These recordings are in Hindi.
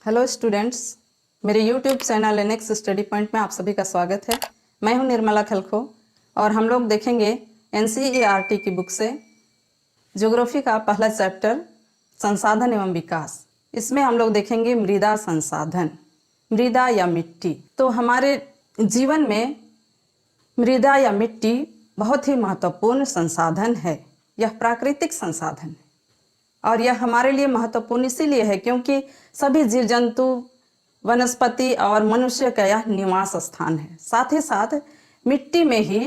हेलो स्टूडेंट्स, मेरे YouTube channel NX study point में आप सभी का स्वागत है। मैं हूं निर्मला खलखो और हम लोग देखेंगे एनसीईआरटी की बुक से ज्योग्राफी का पहला चैप्टर संसाधन एवं विकास। इसमें हम लोग देखेंगे मृदा संसाधन, मृदा या मिट्टी। तो हमारे जीवन में मृदा या मिट्टी बहुत ही महत्वपूर्ण संसाधन है। यह प्राकृतिक संसाधन है और यह हमारे लिए महत्वपूर्ण इसीलिए है क्योंकि सभी जीव जंतु, वनस्पति और मनुष्य का यह निवास स्थान है। साथ ही साथ मिट्टी में ही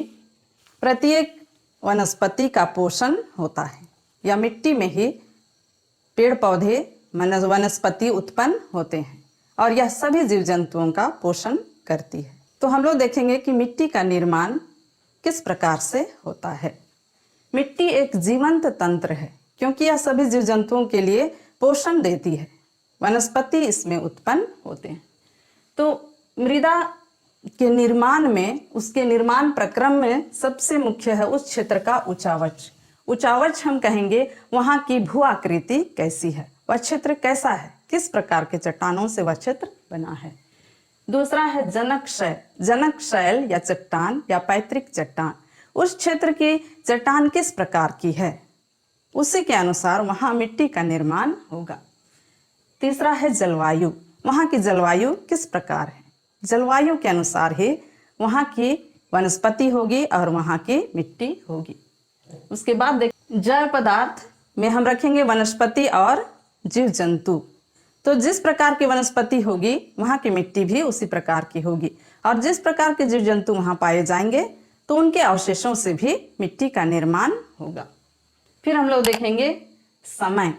प्रत्येक वनस्पति का पोषण होता है या मिट्टी में ही पेड़ पौधे वनस्पति उत्पन्न होते हैं और यह सभी जीव जंतुओं का पोषण करती है। तो हम लोग देखेंगे कि मिट्टी का निर्माण किस प्रकार से होता है। मिट्टी एक जीवंत तंत्र है क्योंकि यह सभी जीव जंतुओं के लिए पोषण देती है। वनस्पति इसमें उत्पन्न होते हैं। तो मृदा के निर्माण में, उसके निर्माण प्रक्रम में सबसे मुख्य है उस क्षेत्र का उचावच। उचावच हम कहेंगे वहाँ की भू आकृति कैसी है, वह क्षेत्र कैसा है, किस प्रकार के चट्टानों से वह क्षेत्र बना है। दूसरा है जनकशैल। जनकशैल या चट्टान या पैतृक चट्टान, उस क्षेत्र की चट्टान किस प्रकार की है, उसी के अनुसार वहाँ मिट्टी का निर्माण होगा। तीसरा है जलवायु। वहाँ की जलवायु किस प्रकार है, जलवायु के अनुसार ही वहाँ की वनस्पति होगी और वहाँ की मिट्टी होगी। उसके बाद जैव पदार्थ में हम रखेंगे वनस्पति और जीव जंतु। तो जिस प्रकार की वनस्पति होगी वहाँ की मिट्टी भी उसी प्रकार की होगी और जिस प्रकार के जीव जंतु वहाँ पाए जाएंगे तो उनके अवशेषों से भी मिट्टी का निर्माण होगा। फिर हम लोग देखेंगे समय।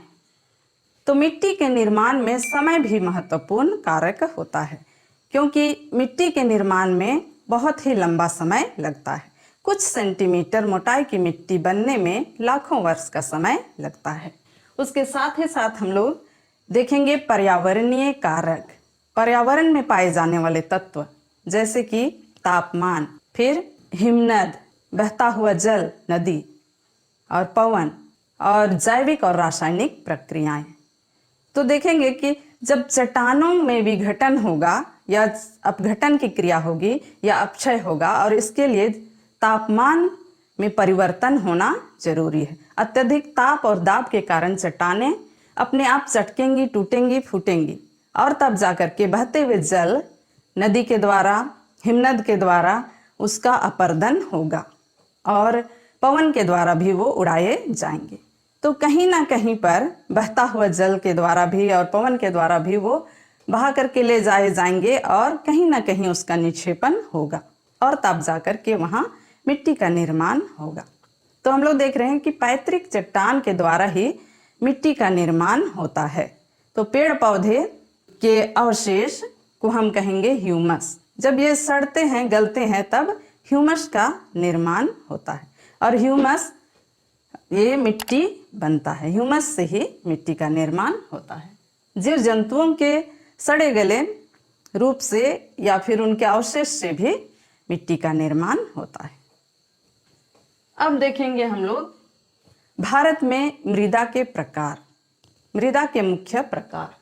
तो मिट्टी के निर्माण में समय भी महत्वपूर्ण कारक होता है क्योंकि मिट्टी के निर्माण में बहुत ही लंबा समय लगता है। कुछ सेंटीमीटर मोटाई की मिट्टी बनने में लाखों वर्ष का समय लगता है। उसके साथ ही साथ हम लोग देखेंगे पर्यावरणीय कारक। पर्यावरण में पाए जाने वाले तत्व जैसे कि तापमान, फिर हिमनद, बहता हुआ जल, नदी और पवन और जैविक और रासायनिक प्रक्रियाएं। तो देखेंगे कि जब चट्टानों में विघटन होगा या अपघटन की क्रिया होगी या अपक्षय होगा और इसके लिए तापमान में परिवर्तन होना जरूरी है। अत्यधिक ताप और दाब के कारण चट्टानें अपने आप चटकेंगी, टूटेंगी, फूटेंगी और तब जाकर के बहते हुए जल नदी के द्वारा, हिमनद के द्वारा उसका अपरदन होगा और पवन के द्वारा भी वो उड़ाए जाएंगे। तो कहीं ना कहीं पर बहता हुआ जल के द्वारा भी और पवन के द्वारा भी वो बहा करके ले जाए जाएंगे और कहीं ना कहीं उसका निक्षेपण होगा और तब जाकर के वहाँ मिट्टी का निर्माण होगा। तो हम लोग देख रहे हैं कि पैतृक चट्टान के द्वारा ही मिट्टी का निर्माण होता है। तो पेड़ पौधे के अवशेष को हम कहेंगे ह्यूमस। जब ये सड़ते हैं, गलते हैं, तब ह्यूमस का निर्माण होता है और ह्यूमस ये मिट्टी बनता है। ह्यूमस से ही मिट्टी का निर्माण होता है। जीव जंतुओं के सड़े गले रूप से या फिर उनके अवशेष से भी मिट्टी का निर्माण होता है। अब देखेंगे हम लोग भारत में मृदा के प्रकार, मृदा के मुख्य प्रकार।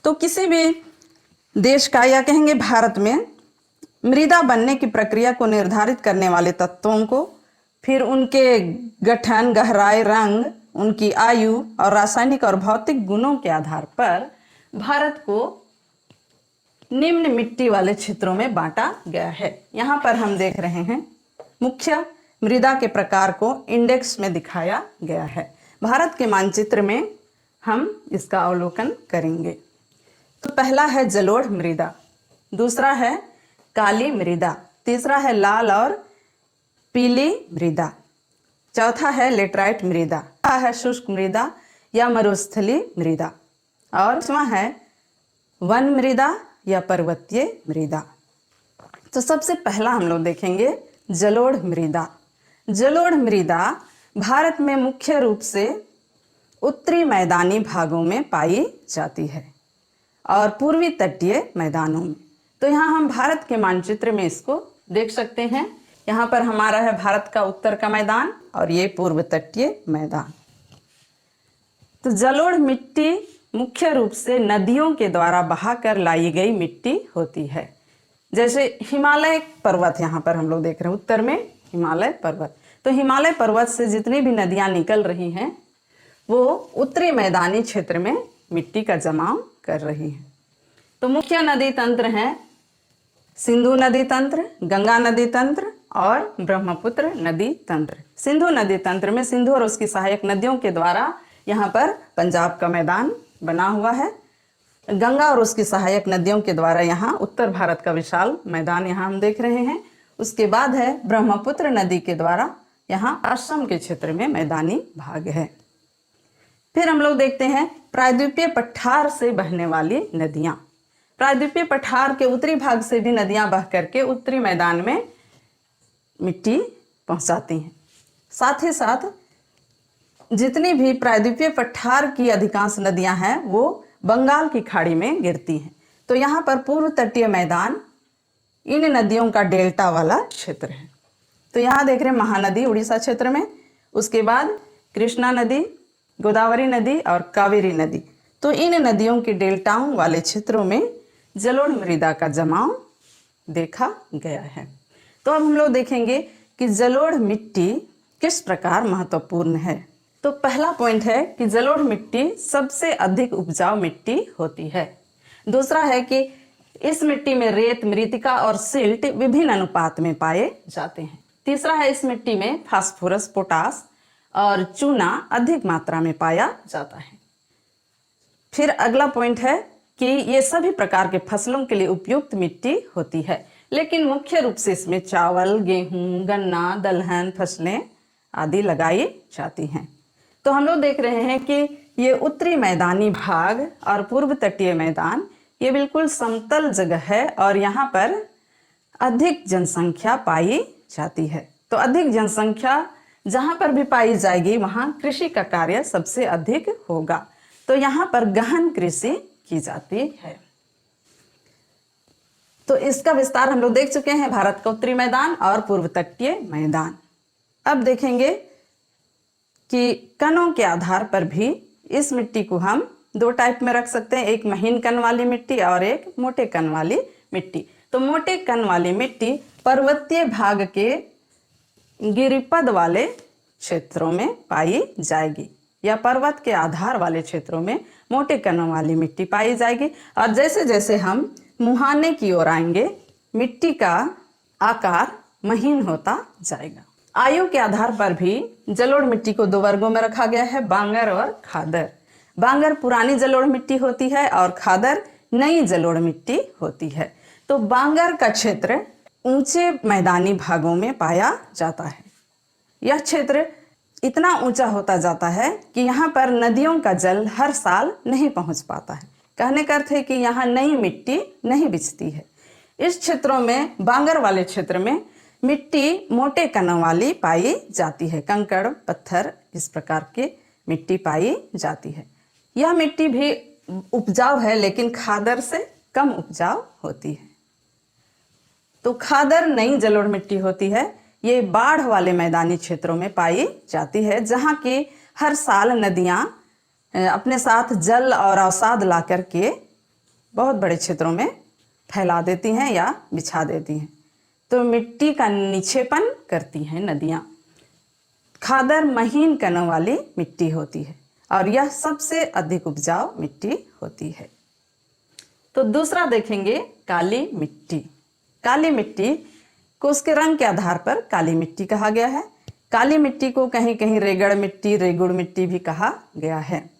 तो किसी भी देश का या कहेंगे भारत में मृदा बनने की प्रक्रिया को निर्धारित करने वाले तत्वों को, फिर उनके गठन, गहराई, रंग, उनकी आयु और रासायनिक और भौतिक गुणों के आधार पर भारत को निम्न मिट्टी वाले क्षेत्रों में बांटा गया है। यहाँ पर हम देख रहे हैं मुख्य मृदा के प्रकार को इंडेक्स में दिखाया गया है। भारत के मानचित्र में हम इसका अवलोकन करेंगे। तो पहला है जलोढ़ मृदा, दूसरा है काली मृदा, तीसरा है लाल और पीली मृदा, चौथा है लेटराइट मृदा, है शुष्क मृदा या मरुस्थली मृदा और पांचवा है वन मृदा या पर्वतीय मृदा। तो सबसे पहला हम लोग देखेंगे जलोढ़ मृदा। जलोढ़ मृदा भारत में मुख्य रूप से उत्तरी मैदानी भागों में पाई जाती है और पूर्वी तटीय मैदानों में। तो यहाँ हम भारत के मानचित्र में इसको देख सकते हैं। यहाँ पर हमारा है भारत का उत्तर का मैदान और ये पूर्व तटीय मैदान। तो जलोढ़ मिट्टी मुख्य रूप से नदियों के द्वारा बहाकर लाई गई मिट्टी होती है। जैसे हिमालय पर्वत यहाँ पर हम लोग देख रहे हैं, उत्तर में हिमालय पर्वत। तो हिमालय पर्वत से जितनी भी नदियाँ निकल रही हैं वो उत्तरी मैदानी क्षेत्र में मिट्टी का जमाव कर रही हैं। तो मुख्य नदी तंत्र हैं सिंधु नदी तंत्र, गंगा नदी तंत्र और ब्रह्मपुत्र नदी तंत्र। सिंधु नदी तंत्र में सिंधु और उसकी सहायक नदियों के द्वारा यहाँ पर पंजाब का मैदान बना हुआ है। गंगा और उसकी सहायक नदियों के द्वारा यहाँ उत्तर भारत का विशाल मैदान यहाँ हम देख रहे हैं। उसके बाद है ब्रह्मपुत्र नदी के द्वारा यहाँ असम के क्षेत्र में मैदानी भाग है। फिर हम लोग देखते हैं प्रायद्वीपीय पठार से बहने वाली नदियाँ। प्रायद्वीपीय पठार के उत्तरी भाग से भी नदियाँ बह करके उत्तरी मैदान में मिट्टी पहुँचाती हैं। साथ ही साथ जितनी भी प्रायद्वीपीय पठार की अधिकांश नदियाँ हैं वो बंगाल की खाड़ी में गिरती हैं। तो यहाँ पर पूर्व तटीय मैदान इन नदियों का डेल्टा वाला क्षेत्र है। तो यहाँ देख रहे हैं महानदी उड़ीसा क्षेत्र में, उसके बाद कृष्णा नदी, गोदावरी नदी और कावेरी नदी। तो इन नदियों के डेल्टाओं वाले क्षेत्रों में जलोढ़ मृदा का जमाव देखा गया है। तो अब हम लोग देखेंगे कि जलोढ़ मिट्टी किस प्रकार महत्वपूर्ण है। तो पहला पॉइंट है कि जलोढ़ मिट्टी सबसे अधिक उपजाऊ मिट्टी होती है। दूसरा है कि इस मिट्टी में रेत, मृतिका और सिल्ट विभिन्न अनुपात में पाए जाते हैं। तीसरा है इस मिट्टी में फास्फोरस, पोटास और चूना अधिक मात्रा में पाया जाता है। फिर अगला पॉइंट है कि ये सभी प्रकार के फसलों के लिए उपयुक्त मिट्टी होती है, लेकिन मुख्य रूप से इसमें चावल, गेहूं, गन्ना, दलहन फसलें आदि लगाई जाती हैं। तो हम लोग देख रहे हैं कि ये उत्तरी मैदानी भाग और पूर्व तटीय मैदान ये बिल्कुल समतल जगह है और यहाँ पर अधिक जनसंख्या पाई जाती है। तो अधिक जनसंख्या जहाँ पर भी पाई जाएगी वहाँ कृषि का कार्य सबसे अधिक होगा। तो यहाँ पर गहन कृषि की जाती है। तो इसका विस्तार हम लोग देख चुके हैं, भारत का उत्तरी मैदान और पूर्व तटीय मैदान। अब देखेंगे कि कणों के आधार पर भी इस मिट्टी को हम दो टाइप में रख सकते हैं, एक महीन कण वाली मिट्टी और एक मोटे कण वाली मिट्टी। तो मोटे कण वाली मिट्टी पर्वतीय भाग के गिरिपद वाले क्षेत्रों में पाई जाएगी या पर्वत के आधार वाले क्षेत्रों में मोटे कणों वाली मिट्टी पाई जाएगी। और जैसे जैसे हम मुहाने की ओर आएंगे मिट्टी का आकार महीन होता जाएगा। आयु के आधार पर भी जलोढ़ मिट्टी को दो वर्गों में रखा गया है, बांगर और खादर। बांगर पुरानी जलोढ़ मिट्टी होती है और खादर नई जलोढ़ मिट्टी होती है। तो बांगर का क्षेत्र ऊंचे मैदानी भागों में पाया जाता है। यह क्षेत्र इतना ऊंचा होता जाता है कि यहाँ पर नदियों का जल हर साल नहीं पहुँच पाता है। कहने का अर्थ है कि यहाँ नई मिट्टी नहीं बिछती है। इस क्षेत्रों में, बांगर वाले क्षेत्र में मिट्टी मोटे कणों वाली पाई जाती है, कंकड़ पत्थर इस प्रकार की मिट्टी पाई जाती है। यह मिट्टी भी उपजाऊ है लेकिन खादर से कम उपजाऊ होती है। तो खादर नई जलोढ़ मिट्टी होती है। ये बाढ़ वाले मैदानी क्षेत्रों में पाई जाती है जहाँ की हर साल नदियाँ अपने साथ जल और अवसाद ला करके बहुत बड़े क्षेत्रों में फैला देती हैं या बिछा देती हैं। तो मिट्टी का निक्षेपण करती हैं नदियाँ। खादर महीन कणों वाली मिट्टी होती है और यह सबसे अधिक उपजाऊ मिट्टी होती है। तो दूसरा देखेंगे काली मिट्टी। काली मिट्टी को उसके रंग के आधार पर काली मिट्टी कहा गया है। काली मिट्टी को कहीं कहीं रेगड़ मिट्टी, रेगुड़ मिट्टी भी कहा गया है।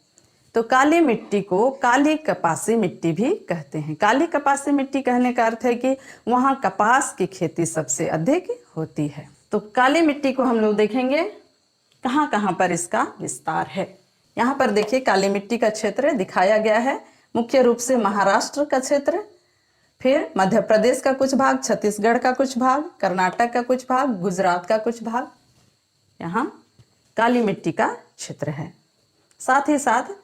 तो काली मिट्टी को काली कपासी मिट्टी भी कहते हैं। काली कपासी मिट्टी कहने का अर्थ है कि वहाँ कपास की खेती सबसे अधिक होती है। तो काली मिट्टी को हम लोग देखेंगे कहाँ कहाँ पर इसका विस्तार है। यहाँ पर देखिए काली मिट्टी का क्षेत्र दिखाया गया है। मुख्य रूप से महाराष्ट्र का क्षेत्र, फिर मध्य प्रदेश का कुछ भाग, छत्तीसगढ़ का कुछ भाग, कर्नाटक का कुछ भाग, गुजरात का कुछ भाग, यहाँ काली मिट्टी का क्षेत्र है। साथ ही साथ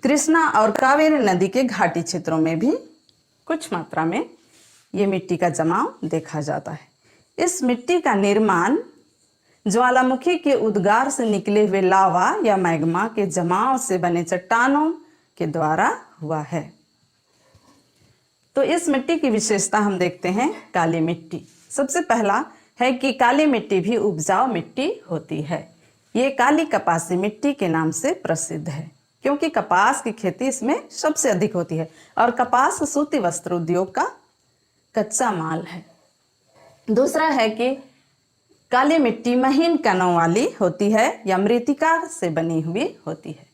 कृष्णा और कावेरी नदी के घाटी क्षेत्रों में भी कुछ मात्रा में ये मिट्टी का जमाव देखा जाता है। इस मिट्टी का निर्माण ज्वालामुखी के उद्गार से निकले हुए लावा या मैग्मा के जमाव से बने चट्टानों के द्वारा हुआ है। तो इस मिट्टी की विशेषता हम देखते हैं काली मिट्टी। सबसे पहला है कि काली मिट्टी भी उपजाऊ मिट्टी होती है। ये काली कपासी मिट्टी के नाम से प्रसिद्ध है क्योंकि कपास की खेती इसमें सबसे अधिक होती है और कपास सूती वस्त्र उद्योग का कच्चा माल है। दूसरा है कि काली मिट्टी महीन कणों वाली होती है या मृत्तिका से बनी हुई होती है।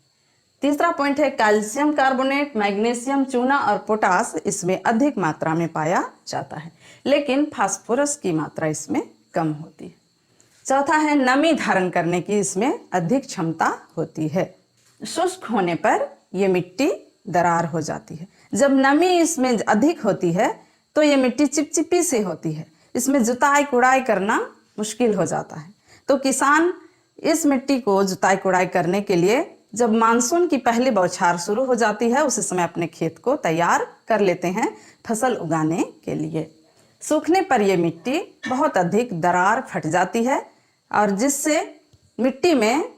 तीसरा पॉइंट है कैल्शियम कार्बोनेट, मैग्नीशियम, चूना और पोटास इसमें अधिक मात्रा में पाया जाता है, लेकिन फास्फोरस की मात्रा इसमें कम होती है। चौथा है नमी धारण करने की इसमें अधिक क्षमता होती है। शुष्क होने पर यह मिट्टी दरार हो जाती है। जब नमी इसमें अधिक होती है तो ये मिट्टी चिपचिपी सी होती है, इसमें जुताई कुड़ाई करना मुश्किल हो जाता है। तो किसान इस मिट्टी को जुताई कुड़ाई करने के लिए जब मानसून की पहली बौछार शुरू हो जाती है उसी समय अपने खेत को तैयार कर लेते हैं फसल उगाने के लिए। सूखने पर यह मिट्टी बहुत अधिक दरार फट जाती है और जिससे मिट्टी में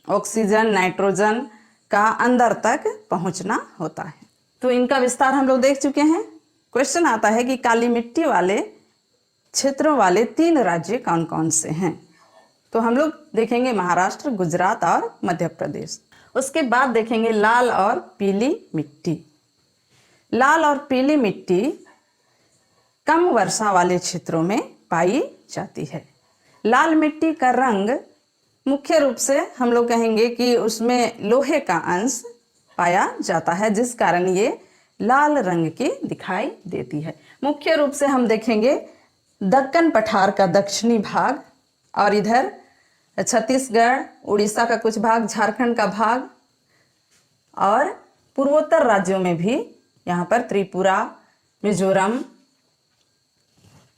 ऑक्सीजन, नाइट्रोजन का अंदर तक पहुंचना होता है। तो इनका विस्तार हम लोग देख चुके हैं। क्वेश्चन आता है कि काली मिट्टी वाले क्षेत्रों वाले 3 राज्य कौन कौन से हैं। तो हम लोग देखेंगे महाराष्ट्र, गुजरात और मध्य प्रदेश। उसके बाद देखेंगे लाल और पीली मिट्टी। लाल और पीली मिट्टी कम वर्षा वाले क्षेत्रों में पाई जाती है। लाल मिट्टी का रंग मुख्य रूप से हम लोग कहेंगे कि उसमें लोहे का अंश पाया जाता है, जिस कारण ये लाल रंग की दिखाई देती है। मुख्य रूप से हम देखेंगे दक्कन पठार का दक्षिणी भाग और इधर छत्तीसगढ़, उड़ीसा का कुछ भाग, झारखंड का भाग और पूर्वोत्तर राज्यों में भी यहाँ पर त्रिपुरा, मिजोरम,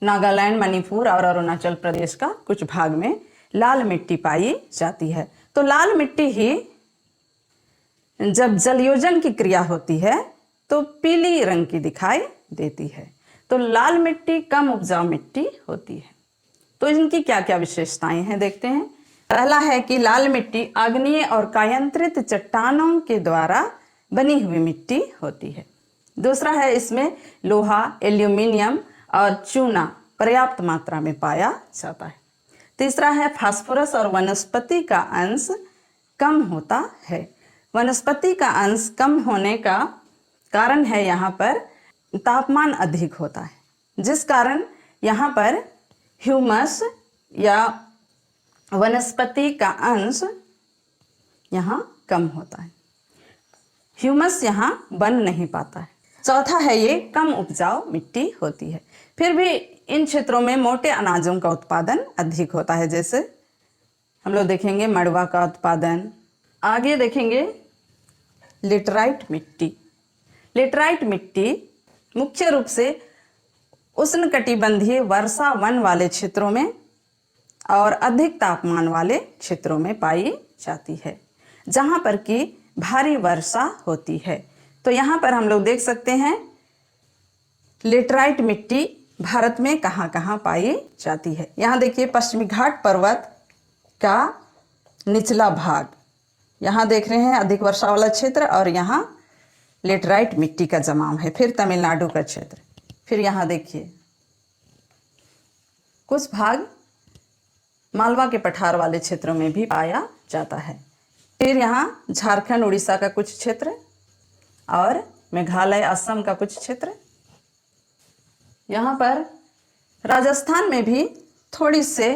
नागालैंड, मणिपुर और अरुणाचल प्रदेश का कुछ भाग में लाल मिट्टी पाई जाती है। तो लाल मिट्टी ही जब जलयोजन की क्रिया होती है तो पीली रंग की दिखाई देती है। तो लाल मिट्टी कम उपजाऊ मिट्टी होती है। तो इनकी क्या क्या विशेषताएं हैं देखते हैं। पहला है कि लाल मिट्टी आग्नेय और कायांतरित चट्टानों के द्वारा बनी हुई मिट्टी होती है। दूसरा है इसमें लोहा, एल्यूमिनियम और चूना पर्याप्त मात्रा में पाया जाता है। तीसरा है फास्फोरस और वनस्पति का अंश कम होता है। वनस्पति का अंश कम होने का कारण है यहाँ पर तापमान अधिक होता है, जिस कारण यहाँ पर ह्यूमस या वनस्पति का अंश यहाँ कम होता है। ह्यूमस यहाँ बन नहीं पाता है। चौथा है ये कम उपजाऊ मिट्टी होती है। फिर भी इन क्षेत्रों में मोटे अनाजों का उत्पादन अधिक होता है, जैसे हम लोग देखेंगे मड़वा का उत्पादन। आगे देखेंगे लेटराइट मिट्टी। लेटराइट मिट्टी मुख्य रूप से उष्णकटिबंधीय वर्षा वन वाले क्षेत्रों में और अधिक तापमान वाले क्षेत्रों में पाई जाती है, जहाँ पर कि भारी वर्षा होती है। तो यहाँ पर हम लोग देख सकते हैं लेटराइट मिट्टी भारत में कहाँ कहाँ पाई जाती है। यहाँ देखिए पश्चिमी घाट पर्वत का निचला भाग, यहाँ देख रहे हैं अधिक वर्षा वाला क्षेत्र और यहाँ लेटराइट मिट्टी का जमाव है। फिर तमिलनाडु का क्षेत्र, फिर यहाँ देखिए कुछ भाग मालवा के पठार वाले क्षेत्रों में भी पाया जाता है। फिर यहाँ झारखंड, उड़ीसा का कुछ क्षेत्र और मेघालय, असम का कुछ क्षेत्र। यहाँ पर राजस्थान में भी थोड़ी से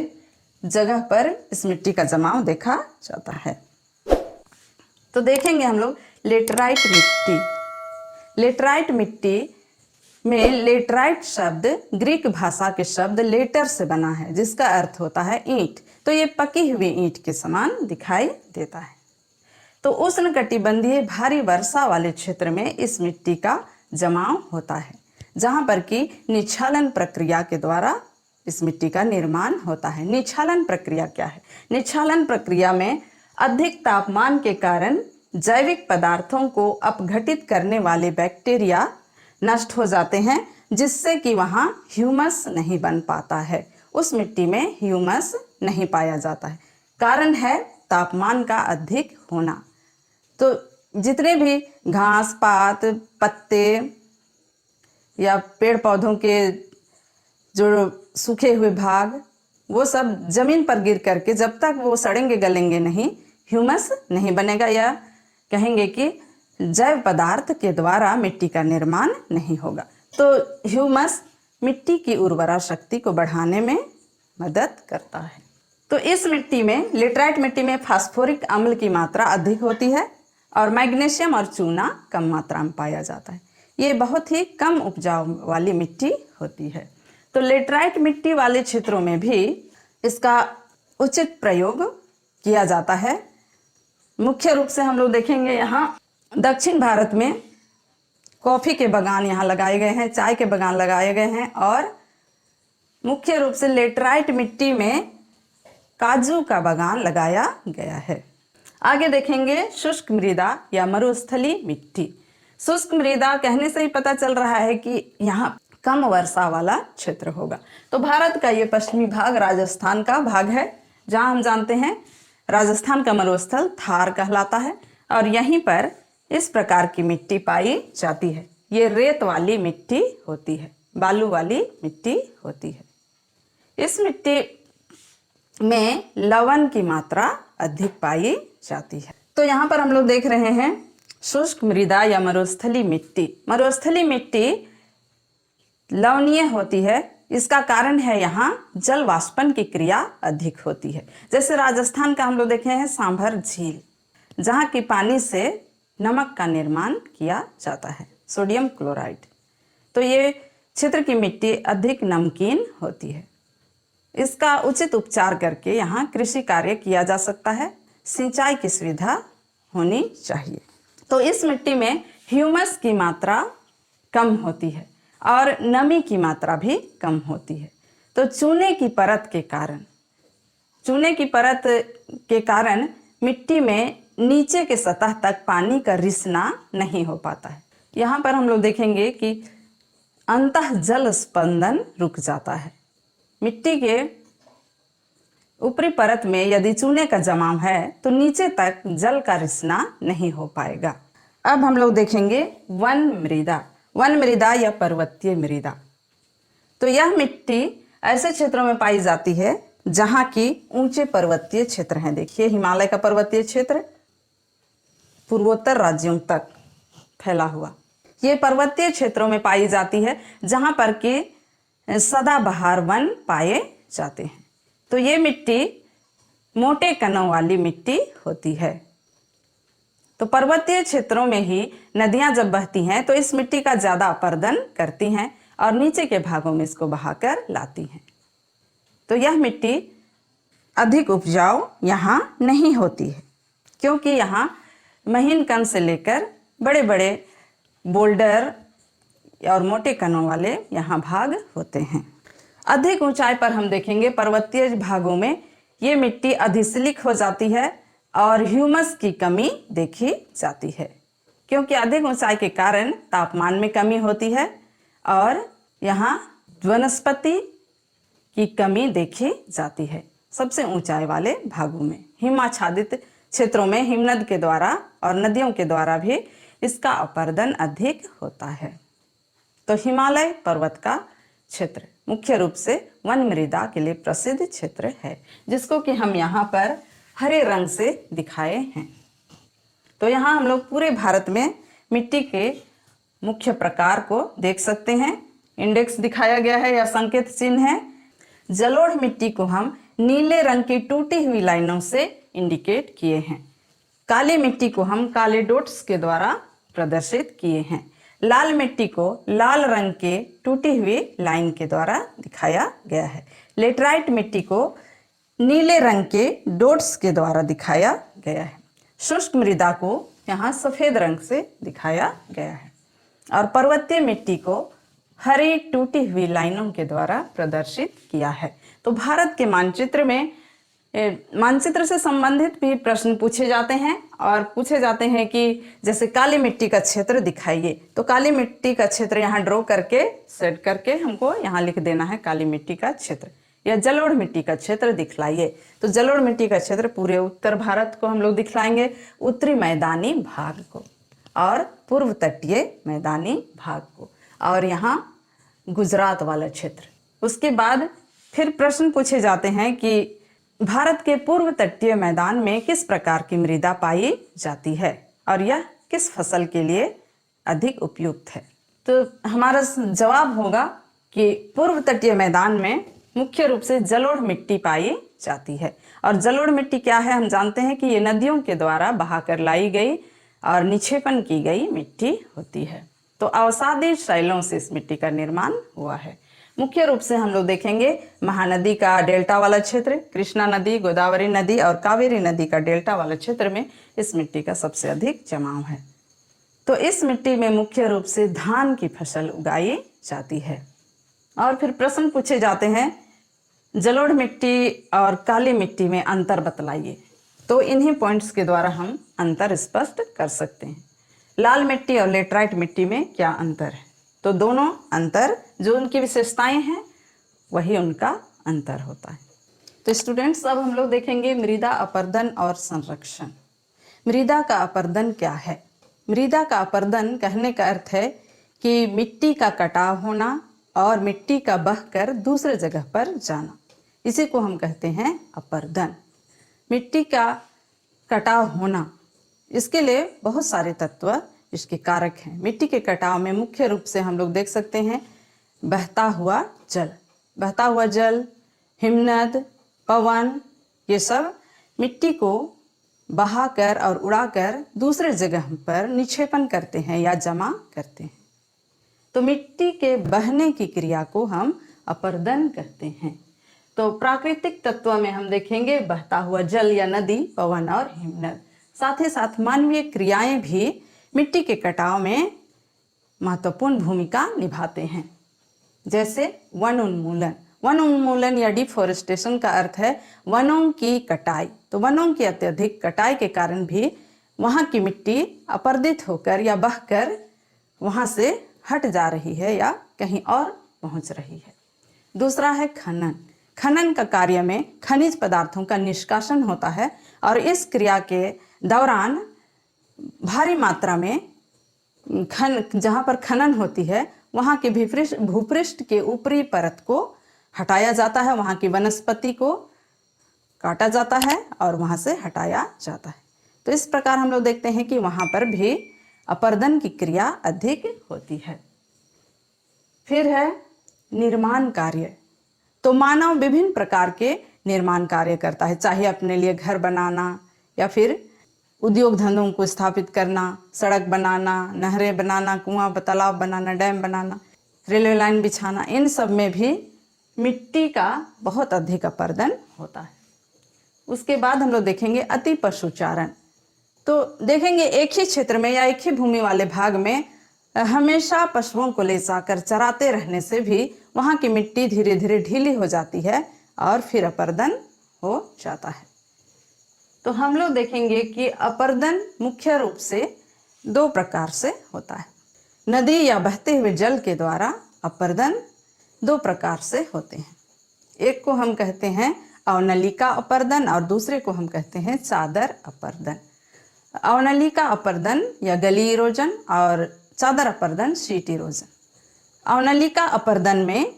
जगह पर इस मिट्टी का जमाव देखा जाता है। तो देखेंगे हम लोग लेटराइट मिट्टी। लेटराइट मिट्टी में लेटराइट शब्द ग्रीक भाषा के शब्द लेटर से बना है, जिसका अर्थ होता है ईंट। तो ये पकी हुई ईंट के समान दिखाई देता है। तो उष्णकटिबंधीय भारी वर्षा वाले क्षेत्र में इस मिट्टी का जमाव होता है, जहाँ पर कि निक्षालन प्रक्रिया के द्वारा इस मिट्टी का निर्माण होता है। निक्षालन प्रक्रिया क्या है? निक्षालन प्रक्रिया में अधिक तापमान के कारण जैविक पदार्थों को अपघटित करने वाले बैक्टीरिया नष्ट हो जाते हैं, जिससे कि वहाँ ह्यूमस नहीं बन पाता है। उस मिट्टी में ह्यूमस नहीं पाया जाता है। कारण है तापमान का अधिक होना। तो जितने भी घास पात पत्ते या पेड़ पौधों के जो सूखे हुए भाग, वो सब जमीन पर गिर करके जब तक वो सड़ेंगे गलेंगे नहीं, ह्यूमस नहीं बनेगा, या कहेंगे कि जैव पदार्थ के द्वारा मिट्टी का निर्माण नहीं होगा। तो ह्यूमस मिट्टी की उर्वरा शक्ति को बढ़ाने में मदद करता है। तो इस मिट्टी में, लेटराइट मिट्टी में फास्फोरिक अम्ल की मात्रा अधिक होती है और मैग्नीशियम और चूना कम मात्रा में पाया जाता है। ये बहुत ही कम उपजाऊ वाली मिट्टी होती है। तो लेटराइट मिट्टी वाले क्षेत्रों में भी इसका उचित प्रयोग किया जाता है। मुख्य रूप से हम लोग देखेंगे यहाँ दक्षिण भारत में कॉफ़ी के बागान यहाँ लगाए गए हैं, चाय के बागान लगाए गए हैं, और मुख्य रूप से लेटराइट मिट्टी में काजू का बागान लगाया गया है। आगे देखेंगे शुष्क मृदा या मरुस्थली मिट्टी। शुष्क मृदा कहने से ही पता चल रहा है कि यहाँ कम वर्षा वाला क्षेत्र होगा। तो भारत का ये पश्चिमी भाग राजस्थान का भाग है, जहाँ हम जानते हैं राजस्थान का मरुस्थल थार कहलाता है, और यहीं पर इस प्रकार की मिट्टी पाई जाती है। ये रेत वाली मिट्टी होती है, बालू वाली मिट्टी होती है। इस मिट्टी में लवण की मात्रा अधिक पाई जाती है। तो यहाँ पर हम लोग देख रहे हैं शुष्क मृदा या मरुस्थली मिट्टी। मरुस्थली मिट्टी लवणीय होती है। इसका कारण है यहाँ जल वाष्पन की क्रिया अधिक होती है। जैसे राजस्थान का हम लोग देखे हैं सांभर झील, जहाँ की पानी से नमक का निर्माण किया जाता है, सोडियम क्लोराइड। तो ये क्षेत्र की मिट्टी अधिक नमकीन होती है। इसका उचित उपचार करके यहाँ कृषि कार्य किया जा सकता है। सिंचाई की सुविधा होनी चाहिए। तो इस मिट्टी में ह्यूमस की मात्रा कम होती है और नमी की मात्रा भी कम होती है। तो चूने की परत के कारण मिट्टी में नीचे के सतह तक पानी का रिसना नहीं हो पाता है। यहाँ पर हम लोग देखेंगे कि अंतः जल स्पंदन रुक जाता है। मिट्टी के ऊपरी परत में यदि चूने का जमाव है तो नीचे तक जल का रिसना नहीं हो पाएगा। अब हम लोग देखेंगे वन मृदा या पर्वतीय मृदा। तो यह मिट्टी ऐसे क्षेत्रों में पाई जाती है जहाँ की ऊंचे पर्वतीय क्षेत्र हैं। देखिए हिमालय का पर्वतीय क्षेत्र पूर्वोत्तर राज्यों तक फैला हुआ, ये पर्वतीय क्षेत्रों में पाई जाती है जहाँ पर के सदाबहार वन पाए जाते हैं। तो ये मिट्टी मोटे कणों वाली मिट्टी होती है। तो पर्वतीय क्षेत्रों में ही नदियां जब बहती हैं तो इस मिट्टी का ज़्यादा अपरदन करती हैं और नीचे के भागों में इसको बहाकर लाती हैं। तो यह मिट्टी अधिक उपजाऊ यहाँ नहीं होती है, क्योंकि यहाँ महीन कण से लेकर बड़े बड़े बोल्डर और मोटे कणों वाले यहाँ भाग होते हैं। अधिक ऊंचाई पर हम देखेंगे पर्वतीय भागों में ये मिट्टी अधिशिलिक हो जाती है और ह्यूमस की कमी देखी जाती है, क्योंकि अधिक ऊंचाई के कारण तापमान में कमी होती है और यहाँ वनस्पति की कमी देखी जाती है। सबसे ऊंचाई वाले भागों में हिमाच्छादित क्षेत्रों में हिमनद के द्वारा और नदियों के द्वारा भी इसका अपरदन अधिक होता है। तो हिमालय पर्वत का क्षेत्र मुख्य रूप से वन मृदा के लिए प्रसिद्ध क्षेत्र है, जिसको कि हम यहाँ पर हरे रंग से दिखाए हैं। तो यहाँ हम लोग पूरे भारत में मिट्टी के मुख्य प्रकार को देख सकते हैं। इंडेक्स दिखाया गया है या संकेत चिन्ह है। जलोढ़ मिट्टी को हम नीले रंग की टूटी हुई लाइनों से इंडिकेट किए हैं। काली मिट्टी को हम काले डॉट्स के द्वारा प्रदर्शित किए हैं। लाल मिट्टी को लाल रंग के टूटी हुई लाइन के द्वारा दिखाया गया है। लेटराइट मिट्टी को नीले रंग के डॉट्स के द्वारा दिखाया गया है। शुष्क मृदा को यहाँ सफ़ेद रंग से दिखाया गया है और पर्वतीय मिट्टी को हरी टूटी हुई लाइनों के द्वारा प्रदर्शित किया है। तो भारत के मानचित्र में मानचित्र से संबंधित भी प्रश्न पूछे जाते हैं और पूछे जाते हैं कि जैसे काली मिट्टी का क्षेत्र दिखाइए, तो काली मिट्टी का क्षेत्र यहाँ ड्रॉ करके सेट करके हमको यहाँ लिख देना है काली मिट्टी का क्षेत्र। या जलोढ़ मिट्टी का क्षेत्र दिखलाइए। तो जलोढ़ मिट्टी का क्षेत्र पूरे उत्तर भारत को हम लोग दिखलाएंगे, उत्तरी मैदानी भाग को और पूर्व तटीय मैदानी भाग को, और यहाँ गुजरात वाला क्षेत्र। उसके बाद फिर प्रश्न पूछे जाते हैं कि भारत के पूर्व तटीय मैदान में किस प्रकार की मृदा पाई जाती है और यह किस फसल के लिए अधिक उपयुक्त है। तो हमारा जवाब होगा कि पूर्व तटीय मैदान में मुख्य रूप से जलोढ़ मिट्टी पाई जाती है। और जलोढ़ मिट्टी क्या है, हम जानते हैं कि ये नदियों के द्वारा बहाकर लाई गई और निक्षेपण की गई मिट्टी होती है। तो अवसादी शैलों से इस मिट्टी का निर्माण हुआ है। मुख्य रूप से हम लोग देखेंगे महानदी का डेल्टा वाला क्षेत्र, कृष्णा नदी, गोदावरी नदी और कावेरी नदी का डेल्टा वाला क्षेत्र में इस मिट्टी का सबसे अधिक जमाव है। तो इस मिट्टी में मुख्य रूप से धान की फसल उगाई जाती है। और फिर प्रश्न पूछे जाते हैं जलोढ़ मिट्टी और काली मिट्टी में अंतर बतलाइए। तो इन्हीं पॉइंट्स के द्वारा हम अंतर स्पष्ट कर सकते हैं। लाल मिट्टी और लेटराइट मिट्टी में क्या अंतर है? तो दोनों अंतर जो उनकी विशेषताएं हैं वही उनका अंतर होता है। तो स्टूडेंट्स, अब हम लोग देखेंगे मृदा अपरदन और संरक्षण। मृदा का अपरदन क्या है? मृदा का अपरदन कहने का अर्थ है कि मिट्टी का कटाव होना और मिट्टी का बहकर दूसरे जगह पर जाना, इसी को हम कहते हैं अपरदन। मिट्टी का कटाव होना, इसके लिए बहुत सारे तत्व इसके कारक हैं। मिट्टी के कटाव में मुख्य रूप से हम लोग देख सकते हैं बहता हुआ जल। बहता हुआ जल, हिमनद, पवन, ये सब मिट्टी को बहाकर और उड़ाकर दूसरे जगह पर निक्षेपण करते हैं या जमा करते हैं। तो मिट्टी के बहने की क्रिया को हम अपरदन कहते हैं। तो प्राकृतिक तत्व में हम देखेंगे बहता हुआ जल या नदी, पवन और हिमनद। साथ ही साथ मानवीय क्रियाएं भी मिट्टी के कटाव में महत्वपूर्ण भूमिका निभाते हैं, जैसे वन उन्मूलन। वन उन्मूलन या डिफोरेस्टेशन का अर्थ है वनों की कटाई। तो वनों की अत्यधिक कटाई के कारण भी वहाँ की मिट्टी अपरदित होकर या बहकर वहाँ से हट जा रही है या कहीं और पहुँच रही है। दूसरा है खनन। खनन का कार्य में खनिज पदार्थों का निष्कासन होता है और इस क्रिया के दौरान भारी मात्रा में जहाँ पर खनन होती है वहाँ के भूपृष्ठ के ऊपरी परत को हटाया जाता है, वहाँ की वनस्पति को काटा जाता है और वहाँ से हटाया जाता है। तो इस प्रकार हम लोग देखते हैं कि वहाँ पर भी अपरदन की क्रिया अधिक होती है। फिर है निर्माण कार्य। तो मानव विभिन्न प्रकार के निर्माण कार्य करता है, चाहे अपने लिए घर बनाना या फिर उद्योग धंधों को स्थापित करना, सड़क बनाना, नहरें बनाना, कुआं तालाब बनाना, डैम बनाना, रेलवे लाइन बिछाना, इन सब में भी मिट्टी का बहुत अधिक अपरदन होता है। उसके बाद हम लोग देखेंगे अति पशुचारण। तो देखेंगे एक ही क्षेत्र में या एक ही भूमि वाले भाग में हमेशा पशुओं को ले जाकर चराते रहने से भी वहाँ की मिट्टी धीरे धीरे ढीली हो जाती है और फिर अपरदन हो जाता है। तो हम लोग देखेंगे कि अपरदन मुख्य रूप से दो प्रकार से होता है। नदी या बहते हुए जल के द्वारा अपरदन दो प्रकार से होते हैं। एक को हम कहते हैं अवनलिका अपरदन और दूसरे को हम कहते हैं चादर अपरदन। अवनलिका अपरदन या गली इरोजन और चादर अपरदन शीट इरोजन। अवनलिका अपरदन में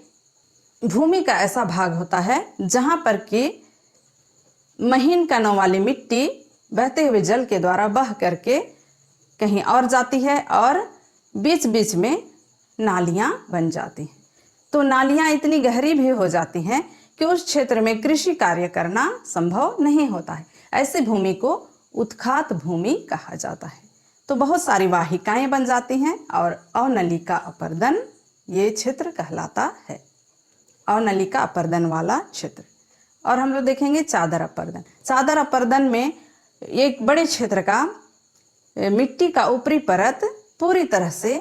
भूमि का ऐसा भाग होता है जहाँ पर कि महीन कणों वाली मिट्टी बहते हुए जल के द्वारा बह करके कहीं और जाती है और बीच बीच में नालियाँ बन जाती हैं। तो नालियाँ इतनी गहरी भी हो जाती हैं कि उस क्षेत्र में कृषि कार्य करना संभव नहीं होता है। ऐसी भूमि को उत्खात भूमि कहा जाता है। तो बहुत सारी वाहिकाएं बन जाती हैं और अवनलिका अपरदन ये क्षेत्र कहलाता है, अवनलिका अपरदन वाला क्षेत्र। और हम लोग देखेंगे चादर अपरदन। चादर अपरदन में एक बड़े क्षेत्र का मिट्टी का ऊपरी परत पूरी तरह से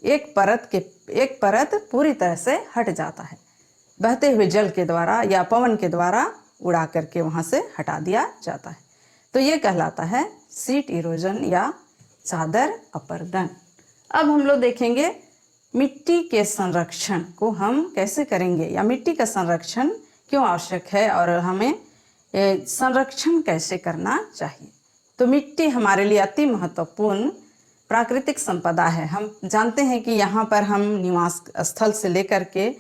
एक परत पूरी तरह से हट जाता है, बहते हुए जल के द्वारा या पवन के द्वारा उड़ा करके वहाँ से हटा दिया जाता है। तो ये कहलाता है सीट इरोजन या चादर अपरदन। अब हम लोग देखेंगे मिट्टी के संरक्षण को हम कैसे करेंगे या मिट्टी का संरक्षण क्यों आवश्यक है और हमें संरक्षण कैसे करना चाहिए। तो मिट्टी हमारे लिए अति महत्वपूर्ण प्राकृतिक संपदा है। हम जानते हैं कि यहाँ पर हम निवास स्थल से लेकर के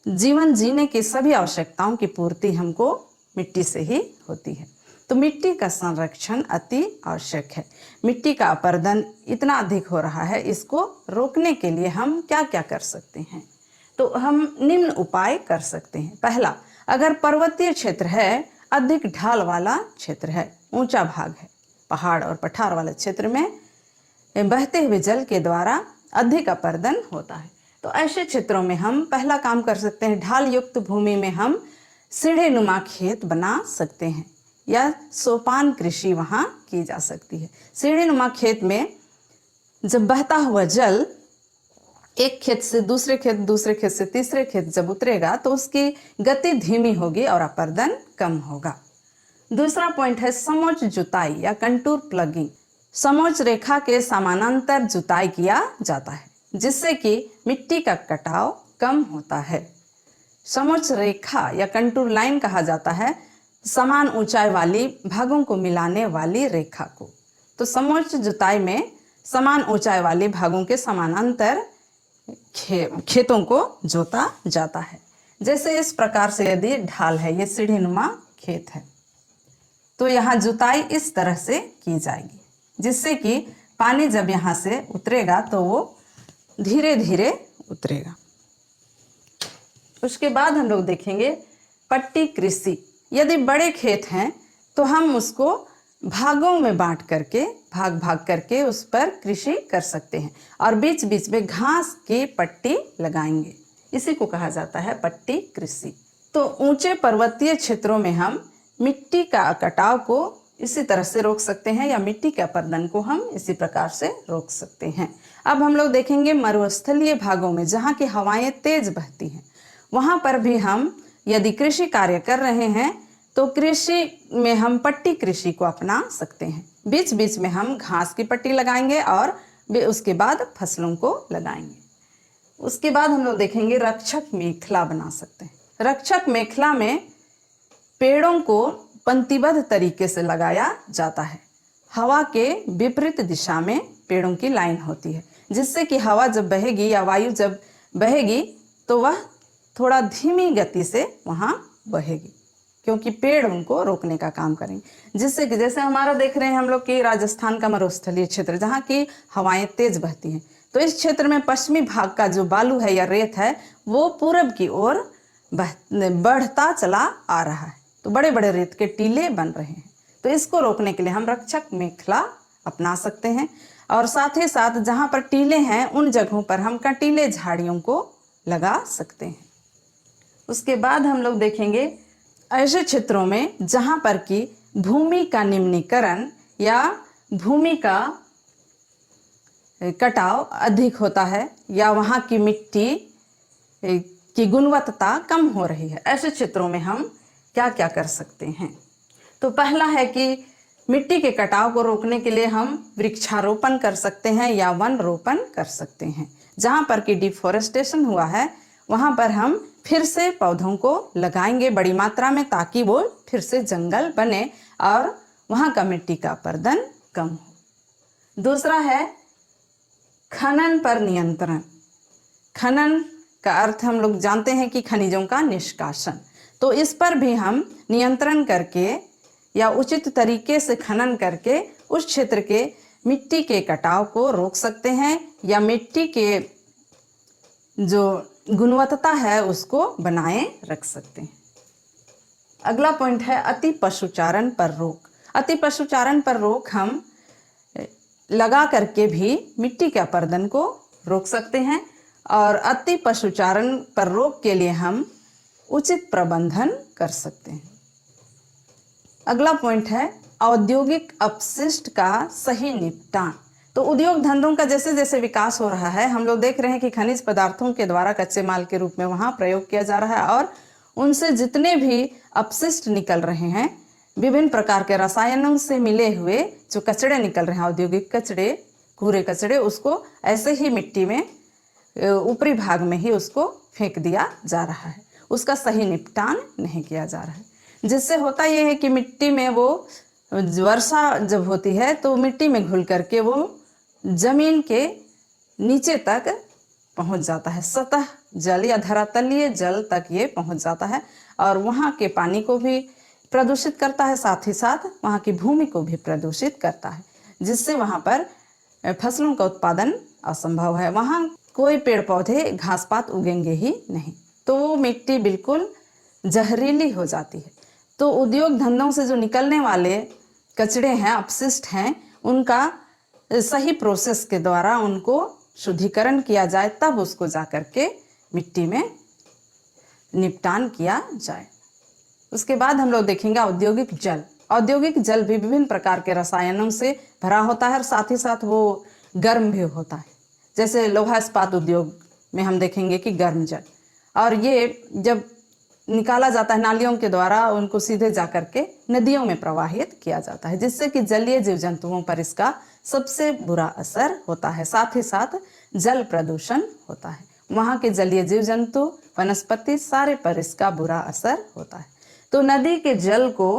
जीवन जीने की सभी आवश्यकताओं की पूर्ति हमको मिट्टी से ही होती है। तो मिट्टी का संरक्षण अति आवश्यक है। मिट्टी का अपरदन इतना अधिक हो रहा है, इसको रोकने के लिए हम क्या क्या कर सकते हैं। तो हम निम्न उपाय कर सकते हैं। पहला, अगर पर्वतीय क्षेत्र है, अधिक ढाल वाला क्षेत्र है, ऊंचा भाग है, पहाड़ और पठार वाले क्षेत्र में बहते हुए जल के द्वारा अधिक अपरदन होता है। तो ऐसे क्षेत्रों में हम पहला काम कर सकते हैं, ढाल युक्त भूमि में हम सीढ़ीनुमा खेत बना सकते हैं या सोपान कृषि वहाँ की जा सकती है। सीढ़ीनुमा खेत में जब बहता हुआ जल एक खेत से दूसरे खेत, दूसरे खेत से तीसरे खेत जब उतरेगा तो उसकी गति धीमी होगी और अपरदन कम होगा। दूसरा पॉइंट है समोच्च जुताई या कंटूर प्लगिंग। समोच्च रेखा के समानांतर जुताई किया जाता है, जिससे कि मिट्टी का कटाव कम होता है। समोच्च रेखा या कंटूर लाइन कहा जाता है समान ऊंचाई वाली भागों को मिलाने वाली रेखा को। तो समोच्च जुताई में समान ऊंचाई वाले भागों के समानांतर खेतों को जोता जाता है। जैसे इस प्रकार से यदि ढाल है, ये सीढ़ीनुमा खेत है, तो यहाँ जुताई इस तरह से की जाएगी, जिससे कि पानी जब यहाँ से उतरेगा तो वो धीरे धीरे उतरेगा। उसके बाद हम लोग देखेंगे पट्टी कृषि। यदि बड़े खेत हैं तो हम उसको भागों में बांट करके, भाग भाग करके उस पर कृषि कर सकते हैं और बीच बीच में घास की पट्टी लगाएंगे। इसी को कहा जाता है पट्टी कृषि। तो ऊंचे पर्वतीय क्षेत्रों में हम मिट्टी का कटाव को इसी तरह से रोक सकते हैं या मिट्टी के अपरदन को हम इसी प्रकार से रोक सकते हैं। अब हम लोग देखेंगे मरुस्थलीय भागों में जहाँ की हवाएं तेज बहती हैं, वहाँ पर भी हम यदि कृषि कार्य कर रहे हैं तो कृषि में हम पट्टी कृषि को अपना सकते हैं। बीच बीच में हम घास की पट्टी लगाएंगे और उसके बाद फसलों को लगाएंगे। उसके बाद हम लोग देखेंगे रक्षक मेखला बना सकते हैं। रक्षक मेखला में पेड़ों को पंक्तिबद्ध तरीके से लगाया जाता है। हवा के विपरीत दिशा में पेड़ों की लाइन होती है, जिससे कि हवा जब बहेगी या वायु जब बहेगी तो वह थोड़ा धीमी गति से वहाँ बहेगी, क्योंकि पेड़ उनको रोकने का काम करेंगे। जिससे कि जैसे हमारा देख रहे हैं हम लोग कि राजस्थान का मरुस्थलीय क्षेत्र जहाँ की हवाएं तेज बहती हैं, तो इस क्षेत्र में पश्चिमी भाग का जो बालू है या रेत है वो पूरब की ओर बढ़ता चला आ रहा है, तो बड़े बड़े रेत के टीले बन रहे हैं। तो इसको रोकने के लिए हम रक्षक मेखला अपना सकते हैं और साथ ही साथ जहाँ पर टीले हैं उन जगहों पर हम कंटीले झाड़ियों को लगा सकते हैं। उसके बाद हम लोग देखेंगे ऐसे क्षेत्रों में जहाँ पर कि भूमि का निम्नीकरण या भूमि का कटाव अधिक होता है या वहाँ की मिट्टी की गुणवत्ता कम हो रही है, ऐसे क्षेत्रों में हम क्या क्या कर सकते हैं। तो पहला है कि मिट्टी के कटाव को रोकने के लिए हम वृक्षारोपण कर सकते हैं या वन रोपण कर सकते हैं। जहाँ पर कि डिफोरेस्टेशन हुआ है वहाँ पर हम फिर से पौधों को लगाएंगे बड़ी मात्रा में, ताकि वो फिर से जंगल बने और वहाँ का मिट्टी का अपरदन कम हो। दूसरा है खनन पर नियंत्रण। खनन का अर्थ हम लोग जानते हैं कि खनिजों का निष्कासन, तो इस पर भी हम नियंत्रण करके या उचित तरीके से खनन करके उस क्षेत्र के मिट्टी के कटाव को रोक सकते हैं या मिट्टी के जो गुणवत्ता है उसको बनाए रख सकते हैं। अगला पॉइंट है अति पशुचारण पर रोक। अति पशुचारण पर रोक हम लगा करके भी मिट्टी के अपरदन को रोक सकते हैं और अति पशुचारण पर रोक के लिए हम उचित प्रबंधन कर सकते हैं। अगला पॉइंट है औद्योगिक अपशिष्ट का सही निपटान। तो उद्योग धंधों का जैसे जैसे विकास हो रहा है, हम लोग देख रहे हैं कि खनिज पदार्थों के द्वारा कच्चे माल के रूप में वहाँ प्रयोग किया जा रहा है और उनसे जितने भी अपशिष्ट निकल रहे हैं, विभिन्न प्रकार के रसायनों से मिले हुए जो कचड़े निकल रहे हैं, औद्योगिक कचड़े, कूड़े कचड़े, उसको ऐसे ही मिट्टी में ऊपरी भाग में ही उसको फेंक दिया जा रहा है। उसका सही निपटान नहीं किया जा रहा है, जिससे होता यह है कि मिट्टी में वो वर्षा जब होती है तो मिट्टी में घुल करके वो जमीन के नीचे तक पहुंच जाता है, सतह जल या धरातलीय जल तक ये पहुंच जाता है और वहाँ के पानी को भी प्रदूषित करता है, साथ ही साथ वहाँ की भूमि को भी प्रदूषित करता है, जिससे वहाँ पर फसलों का उत्पादन असंभव है। वहाँ कोई पेड़ पौधे घास पात उगेंगे ही नहीं, तो वो मिट्टी बिल्कुल जहरीली हो जाती है। तो उद्योग धंधों से जो निकलने वाले कचड़े हैं, अपशिष्ट हैं, उनका सही प्रोसेस के द्वारा उनको शुद्धिकरण किया जाए, तब उसको जा कर के मिट्टी में निपटान किया जाए। उसके बाद हम लोग देखेंगे औद्योगिक जल। औद्योगिक जल भी विभिन्न प्रकार के रसायनों से भरा होता है और साथ ही साथ वो गर्म भी होता है। जैसे लोहा इस्पात उद्योग में हम देखेंगे कि गर्म जल, और ये जब निकाला जाता है नालियों के द्वारा, उनको सीधे जा कर के नदियों में प्रवाहित किया जाता है, जिससे कि जलीय जीव जंतुओं पर इसका सबसे बुरा असर होता है। साथ ही साथ जल प्रदूषण होता है, वहाँ के जलीय जीव जंतु, वनस्पति, सारे पर इसका बुरा असर होता है। तो नदी के जल को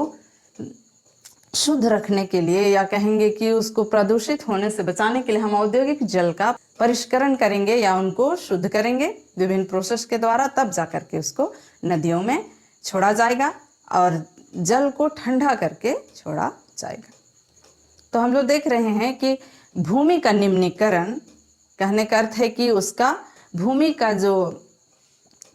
शुद्ध रखने के लिए, या कहेंगे कि उसको प्रदूषित होने से बचाने के लिए, हम औद्योगिक जल का परिष्करण करेंगे या उनको शुद्ध करेंगे विभिन्न प्रोसेस के द्वारा, तब जा करके उसको नदियों में छोड़ा जाएगा और जल को ठंडा करके छोड़ा जाएगा। तो हम लोग देख रहे हैं कि भूमि का निम्नीकरण, कहने का अर्थ है कि उसका भूमि का जो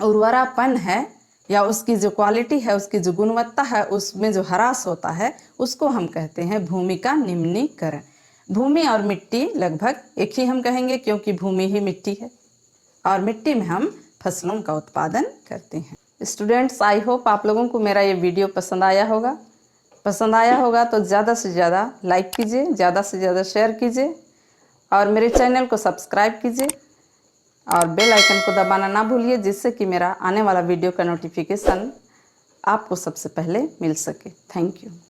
उर्वरापन है या उसकी जो क्वालिटी है, उसकी जो गुणवत्ता है, उसमें जो ह्रास होता है, उसको हम कहते हैं भूमि का निम्नीकरण। भूमि और मिट्टी लगभग एक ही हम कहेंगे, क्योंकि भूमि ही मिट्टी है और मिट्टी में हम फसलों का उत्पादन करते हैं। स्टूडेंट्स, आई होप आप लोगों को मेरा ये वीडियो पसंद आया होगा। पसंद आया होगा तो ज़्यादा से ज़्यादा लाइक कीजिए, ज़्यादा से ज़्यादा शेयर कीजिए और मेरे चैनल को सब्सक्राइब कीजिए और बेल आइकन को दबाना ना भूलिए, जिससे कि मेरा आने वाला वीडियो का नोटिफिकेशन आपको सबसे पहले मिल सके। Thank you.